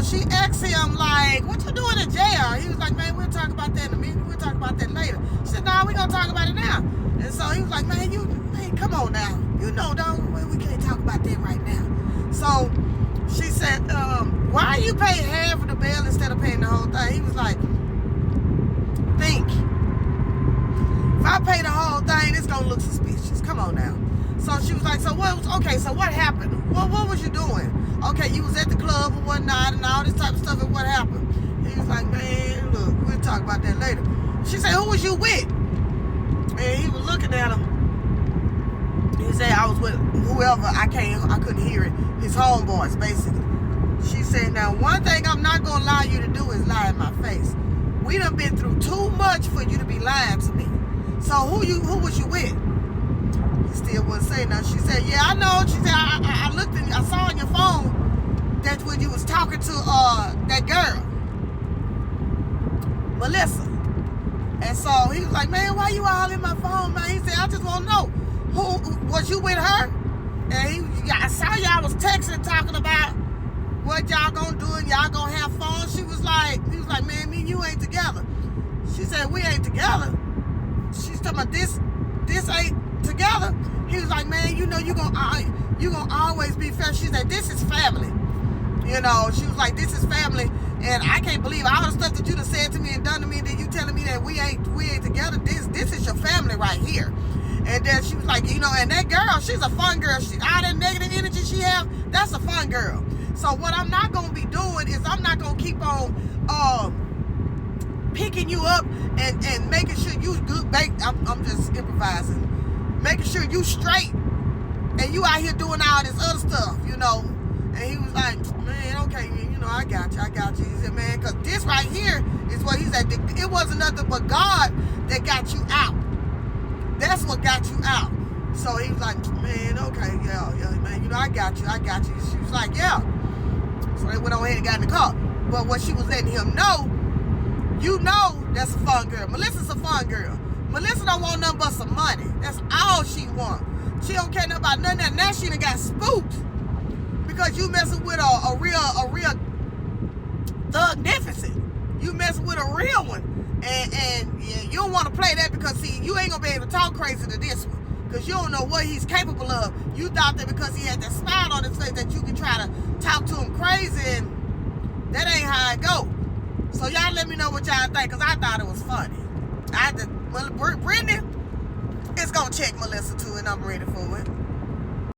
she asked him, like, what you doing in jail? He was like, man, we'll talk about that in a minute. We'll talk about that later. She said, nah, we gonna talk about it now. And so he was like, man, come on now. You know, we can't talk about that right now. So she said, why you paying half of the bail instead of paying the whole thing? He was like, think. If I pay the whole thing, it's gonna look suspicious. Come on now. So she was like, so what happened? What was you doing? Okay, you was at the club or whatnot and all this type of stuff, and what happened? He was like, man, look, we'll talk about that later. She said, who was you with? And he was looking at him. He said, I was with whoever, I couldn't hear it. His homeboys, basically. She said, now, one thing I'm not gonna allow you to do is lie in my face. We done been through too much for you to be lying to me. So who was you with? He still wouldn't say nothing. She said, yeah, I know. She said, I looked and I saw on your phone that when you was talking to that girl, Melissa. And so he was like, man, why you all in my phone, man? He said, I just want to know, who was you with her? And I saw y'all was texting, talking about what y'all gonna do and y'all gonna have fun. He was like, man, me and you ain't together. She said, we ain't together. She's talking about this ain't together. He was like, man, you know you gonna always be fair. She said, this is family. You know, she was like, this is family, and I can't believe all the stuff that you done said to me and done to me, and then you telling me that we ain't together. This is your family right here. And then she was like, you know, and that girl, she's a fun girl. All that negative energy she have, that's a fun girl. So what I'm not gonna be doing is I'm not gonna keep on picking you up and making sure you good. I'm just improvising, making sure you straight, and you out here doing all this other stuff, you know. And he was like, man, okay, you know, I got you. He said, man, because this right here is what he said. It wasn't nothing but God that got you out. That's what got you out. So he was like, man, okay, yeah, man, you know, I got you. She was like, yeah. So they went on ahead and got in the car. But what she was letting him know, you know, that's a fun girl. Melissa's a fun girl. Melissa don't want nothing but some money. That's all she want. She don't care nothing about none of that. Now she done got spooked because you messing with a real thugnificent. You messing with a real one. And yeah, you don't want to play that because, see, you ain't going to be able to talk crazy to this one because you don't know what he's capable of. You thought that because he had that smile on his face that you could try to talk to him crazy, and that ain't how it go. So y'all let me know what y'all think, because I thought it was funny. Brittney is going to check Melissa too, and I'm ready for it.